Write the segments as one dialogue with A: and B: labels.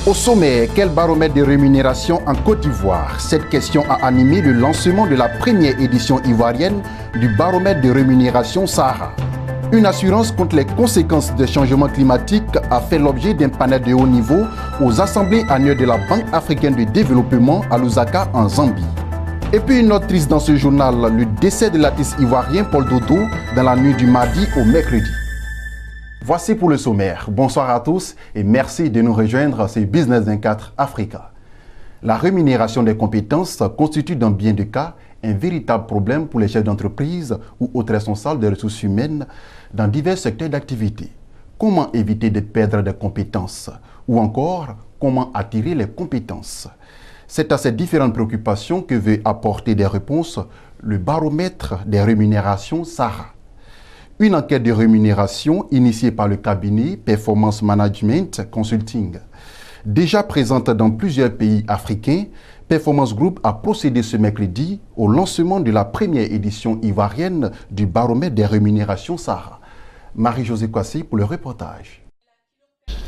A: Au sommet, quel baromètre de rémunération en Côte d'Ivoire? Cette question a animé le lancement de la première édition ivoirienne du baromètre de rémunération Sahara. Une assurance contre les conséquences des changements climatiques a fait l'objet d'un panel de haut niveau aux assemblées annuelles de la Banque africaine de développement à Lusaka en Zambie. Et puis une note triste dans ce journal, le décès de l'artiste ivoirien Paul Dodo dans la nuit du mardi au mercredi. Voici pour le sommaire. Bonsoir à tous et merci de nous rejoindre sur Business 24 Africa. La rémunération des compétences constitue dans bien des cas un véritable problème pour les chefs d'entreprise ou autres responsables des ressources humaines dans divers secteurs d'activité. Comment éviter de perdre des compétences? Ou encore, comment attirer les compétences? C'est à ces différentes préoccupations que veut apporter des réponses le baromètre des rémunérations Sahara. Une enquête de rémunération initiée par le cabinet Performance Management Consulting. Déjà présente dans plusieurs pays africains, Performance Group a procédé ce mercredi au lancement de la première édition ivoirienne du baromètre des rémunérations Sahara. Marie-Josée Kwasi pour le reportage.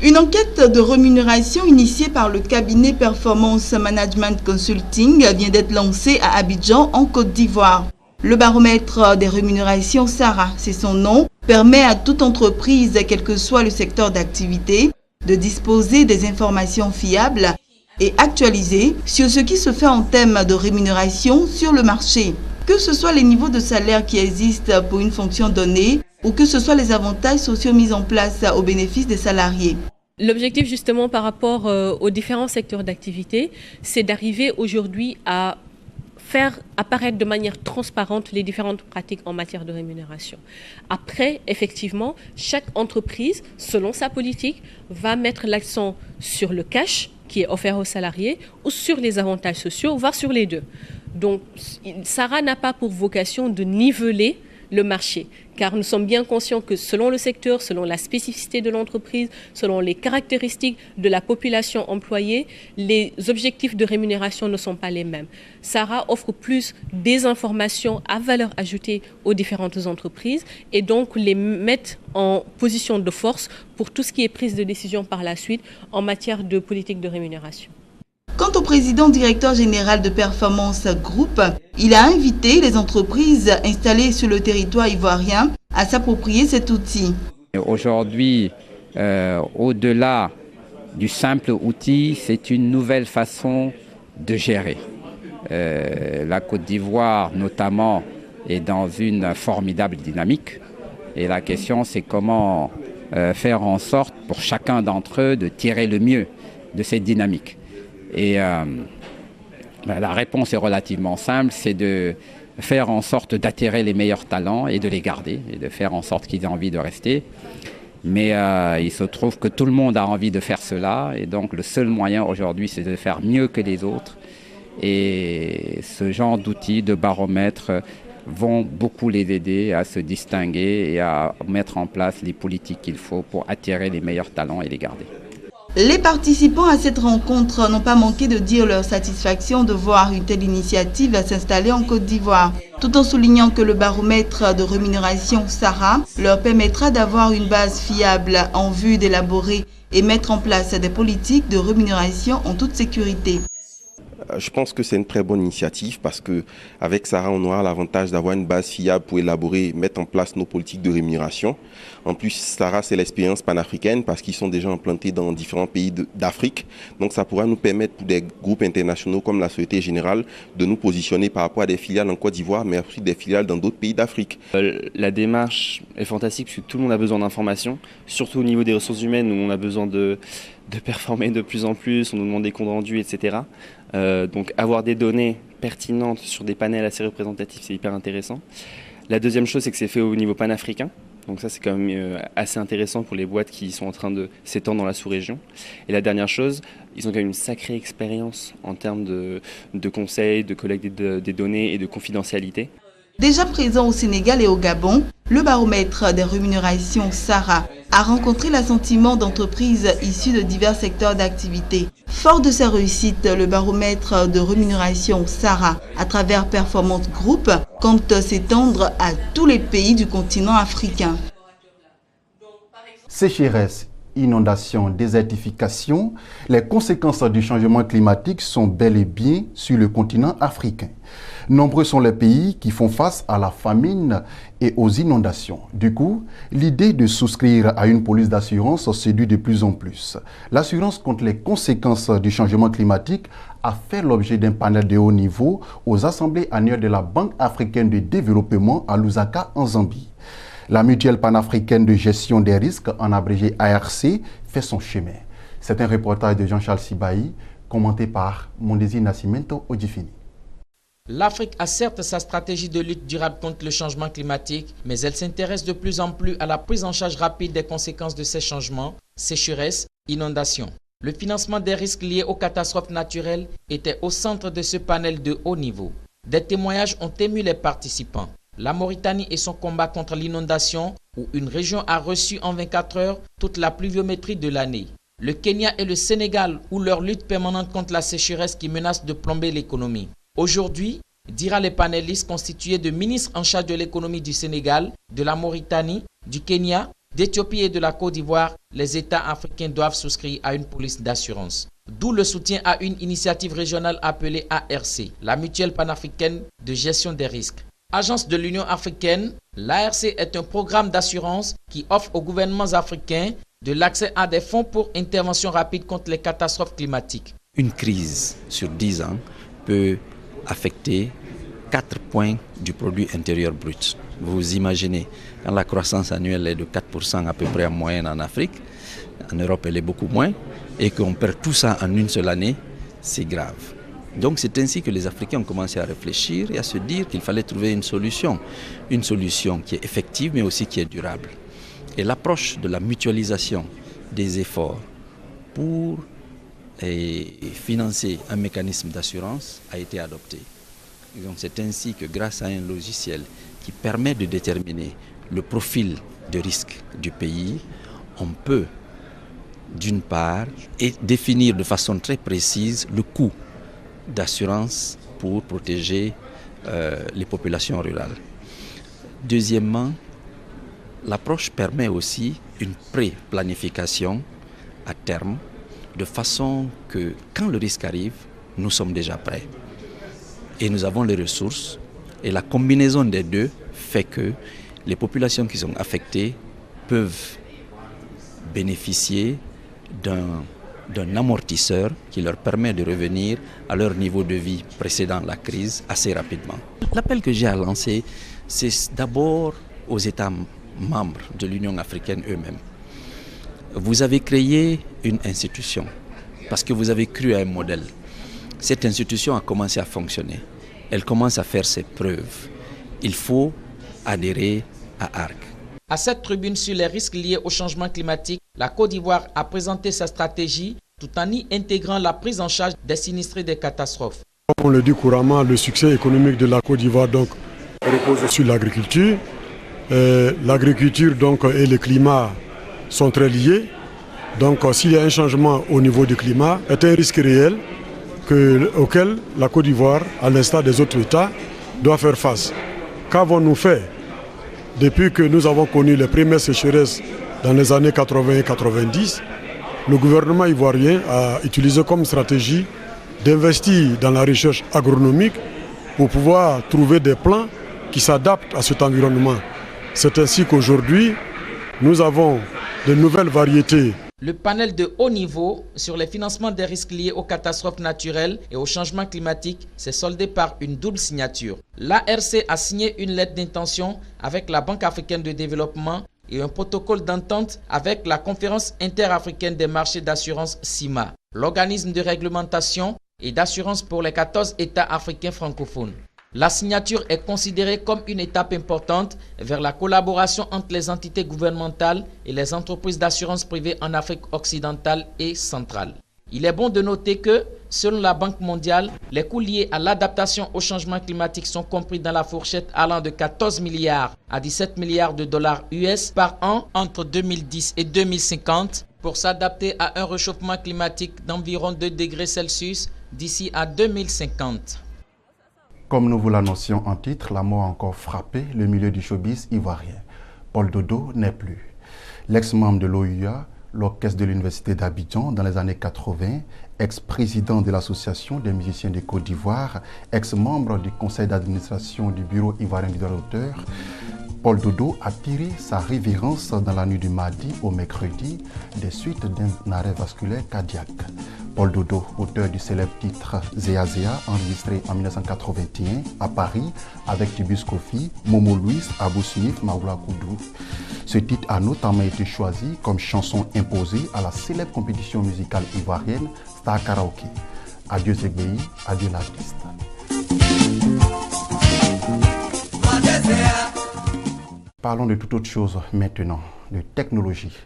B: Une enquête de rémunération initiée par le cabinet Performance Management Consulting vient d'être lancée à Abidjan, en Côte d'Ivoire. Le baromètre des rémunérations Sahara, c'est son nom, permet à toute entreprise, quel que soit le secteur d'activité, de disposer des informations fiables et actualisées sur ce qui se fait en termes de rémunération sur le marché. Que ce soit les niveaux de salaire qui existent pour une fonction donnée ou que ce soit les avantages sociaux mis en place au bénéfice des salariés.
C: L'objectif justement par rapport aux différents secteurs d'activité, c'est d'arriver aujourd'hui à faire apparaître de manière transparente les différentes pratiques en matière de rémunération. Après, effectivement, chaque entreprise, selon sa politique, va mettre l'accent sur le cash qui est offert aux salariés ou sur les avantages sociaux, voire sur les deux. Donc, Sahara n'a pas pour vocation de niveler le marché, car nous sommes bien conscients que selon le secteur, selon la spécificité de l'entreprise, selon les caractéristiques de la population employée, les objectifs de rémunération ne sont pas les mêmes. Sahara offre plus des informations à valeur ajoutée aux différentes entreprises et donc les met en position de force pour tout ce qui est prise de décision par la suite en matière de politique de rémunération.
B: Quant au président directeur général de Performance Group, il a invité les entreprises installées sur le territoire ivoirien à s'approprier cet outil.
D: Aujourd'hui, au-delà du simple outil, c'est une nouvelle façon de gérer. La Côte d'Ivoire, notamment, est dans une formidable dynamique. Et la question, c'est comment faire en sorte pour chacun d'entre eux de tirer le mieux de cette dynamique. Et la réponse est relativement simple, c'est de faire en sorte d'attirer les meilleurs talents et de les garder, et de faire en sorte qu'ils aient envie de rester. Mais il se trouve que tout le monde a envie de faire cela, et donc le seul moyen aujourd'hui, c'est de faire mieux que les autres. Et ce genre d'outils, de baromètres, vont beaucoup les aider à se distinguer et à mettre en place les politiques qu'il faut pour attirer les meilleurs talents et les garder.
B: Les participants à cette rencontre n'ont pas manqué de dire leur satisfaction de voir une telle initiative s'installer en Côte d'Ivoire, tout en soulignant que le baromètre de rémunération Sahara leur permettra d'avoir une base fiable en vue d'élaborer et mettre en place des politiques de rémunération en toute sécurité.
E: Je pense que c'est une très bonne initiative parce qu'avec Sahara, on aura l'avantage d'avoir une base fiable pour élaborer, mettre en place nos politiques de rémunération. En plus, Sahara, c'est l'expérience panafricaine parce qu'ils sont déjà implantés dans différents pays d'Afrique. Donc, ça pourra nous permettre pour des groupes internationaux comme la Société Générale de nous positionner par rapport à des filiales en Côte d'Ivoire, mais aussi des filiales dans d'autres pays d'Afrique.
F: La démarche est fantastique parce que tout le monde a besoin d'informations, surtout au niveau des ressources humaines où on a besoin de performer de plus en plus, on nous demande des comptes rendus, etc. Donc avoir des données pertinentes sur des panels assez représentatifs, c'est hyper intéressant. La deuxième chose, c'est que c'est fait au niveau panafricain. Donc ça, c'est quand même assez intéressant pour les boîtes qui sont en train de s'étendre dans la sous-région. Et la dernière chose, ils ont quand même une sacrée expérience en termes de conseils, de collecte des données et de confidentialité.
B: Déjà présent au Sénégal et au Gabon, le baromètre des rémunérations Sahara a rencontré l'assentiment d'entreprises issues de divers secteurs d'activité. Fort de sa réussite, le baromètre de rémunération Sahara à travers Performance Group compte s'étendre à tous les pays du continent africain.
A: Sécheresse, Inondations, désertification, les conséquences du changement climatique sont bel et bien sur le continent africain. Nombreux sont les pays qui font face à la famine et aux inondations. Du coup, l'idée de souscrire à une police d'assurance séduit de plus en plus. L'assurance contre les conséquences du changement climatique a fait l'objet d'un panel de haut niveau aux assemblées annuelles de la Banque africaine de développement à Lusaka, en Zambie. La mutuelle panafricaine de gestion des risques, en abrégé ARC, fait son chemin. C'est un reportage de Jean-Charles Sibaï, commenté par Mondesi Nascimento Odjifini.
G: L'Afrique a certes sa stratégie de lutte durable contre le changement climatique, mais elle s'intéresse de plus en plus à la prise en charge rapide des conséquences de ces changements, sécheresse, inondations. Le financement des risques liés aux catastrophes naturelles était au centre de ce panel de haut niveau. Des témoignages ont ému les participants. La Mauritanie et son combat contre l'inondation, où une région a reçu en 24 heures toute la pluviométrie de l'année. Le Kenya et le Sénégal, où leur lutte permanente contre la sécheresse qui menace de plomber l'économie. Aujourd'hui, dira les panélistes constitués de ministres en charge de l'économie du Sénégal, de la Mauritanie, du Kenya, d'Éthiopie et de la Côte d'Ivoire, les États africains doivent souscrire à une police d'assurance. D'où le soutien à une initiative régionale appelée ARC, la mutuelle panafricaine de gestion des risques. Agence de l'Union africaine, l'ARC est un programme d'assurance qui offre aux gouvernements africains de l'accès à des fonds pour intervention rapide contre les catastrophes climatiques.
H: Une crise sur 10 ans peut affecter 4 points du produit intérieur brut. Vous imaginez, quand la croissance annuelle est de 4% à peu près en moyenne en Afrique, en Europe elle est beaucoup moins, et qu'on perd tout ça en une seule année, c'est grave. Donc c'est ainsi que les Africains ont commencé à réfléchir et à se dire qu'il fallait trouver une solution qui est effective mais aussi qui est durable. Et l'approche de la mutualisation des efforts pour financer un mécanisme d'assurance a été adoptée. Donc c'est ainsi que grâce à un logiciel qui permet de déterminer le profil de risque du pays, on peut d'une part définir de façon très précise le coût d'assurance pour protéger les populations rurales. Deuxièmement, l'approche permet aussi une pré-planification à terme, de façon que quand le risque arrive, nous sommes déjà prêts. Et nous avons les ressources, et la combinaison des deux fait que les populations qui sont affectées peuvent bénéficier d'un amortisseur qui leur permet de revenir à leur niveau de vie précédant la crise assez rapidement. L'appel que j'ai à lancer, c'est d'abord aux États membres de l'Union africaine eux-mêmes. Vous avez créé une institution parce que vous avez cru à un modèle. Cette institution a commencé à fonctionner. Elle commence à faire ses preuves. Il faut adhérer à ARC.
G: À cette tribune sur les risques liés au changement climatique, la Côte d'Ivoire a présenté sa stratégie tout en y intégrant la prise en charge des sinistrés des catastrophes.
I: Comme on le dit couramment, le succès économique de la Côte d'Ivoire repose sur l'agriculture. L'agriculture et le climat sont très liés. Donc s'il y a un changement au niveau du climat, c'est un risque réel auquel la Côte d'Ivoire, à l'instar des autres États, doit faire face. Qu'avons-nous fait depuis que nous avons connu les premières sécheresses dans les années 80 et 90? Le gouvernement ivoirien a utilisé comme stratégie d'investir dans la recherche agronomique pour pouvoir trouver des plans qui s'adaptent à cet environnement. C'est ainsi qu'aujourd'hui, nous avons de nouvelles variétés.
G: Le panel de haut niveau sur les financements des risques liés aux catastrophes naturelles et au changement climatique s'est soldé par une double signature. L'ARC a signé une lettre d'intention avec la Banque africaine de développement et un protocole d'entente avec la Conférence interafricaine des marchés d'assurance CIMA, l'organisme de réglementation et d'assurance pour les 14 États africains francophones. La signature est considérée comme une étape importante vers la collaboration entre les entités gouvernementales et les entreprises d'assurance privée en Afrique occidentale et centrale. Il est bon de noter que, selon la Banque mondiale, les coûts liés à l'adaptation au changement climatique sont compris dans la fourchette allant de 14 milliards à 17 milliards de dollars US par an entre 2010 et 2050 pour s'adapter à un réchauffement climatique d'environ 2 degrés Celsius d'ici à 2050.
A: Comme nous vous l'annoncions en titre, la mort a encore frappé le milieu du showbiz ivoirien. Paul Dodo n'est plus. L'ex-membre de l'OUA, L'orchestre de l'Université d'Abidjan dans les années 80, ex-président de l'Association des musiciens de Côte d'Ivoire, ex-membre du conseil d'administration du Bureau ivoirien du droit d'auteur, Paul Dodo a tiré sa révérence dans la nuit du mardi au mercredi des suites d'un arrêt vasculaire cardiaque. Paul Dodo, auteur du célèbre titre Zéa Zéa, enregistré en 1981 à Paris avec Tibus Kofi, Momo Louis, Abou Smith, Maoula Koudou. Ce titre a notamment été choisi comme chanson imposée à la célèbre compétition musicale ivoirienne Star Karaoke. Adieu Zegbeyi, adieu l'artiste. Parlons de toute autre chose maintenant, de technologie.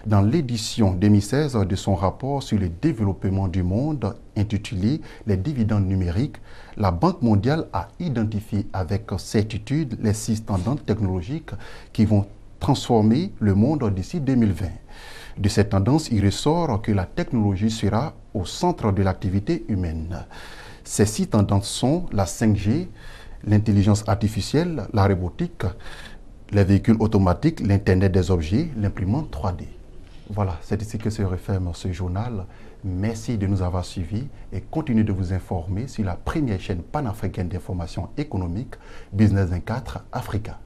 A: Dans l'édition 2016 de son rapport sur le développement du monde intitulé « Les dividendes numériques », la Banque mondiale a identifié avec certitude les 6 tendances technologiques qui vont transformer le monde d'ici 2020. De cette tendance, il ressort que la technologie sera au centre de l'activité humaine. Ces 6 tendances sont la 5G, l'intelligence artificielle, la robotique, les véhicules automatiques, l'Internet des objets, l'imprimante 3D. Voilà, c'est ici que se referme ce journal. Merci de nous avoir suivis et continuez de vous informer sur la première chaîne panafricaine d'information économique, Business 24 Africa.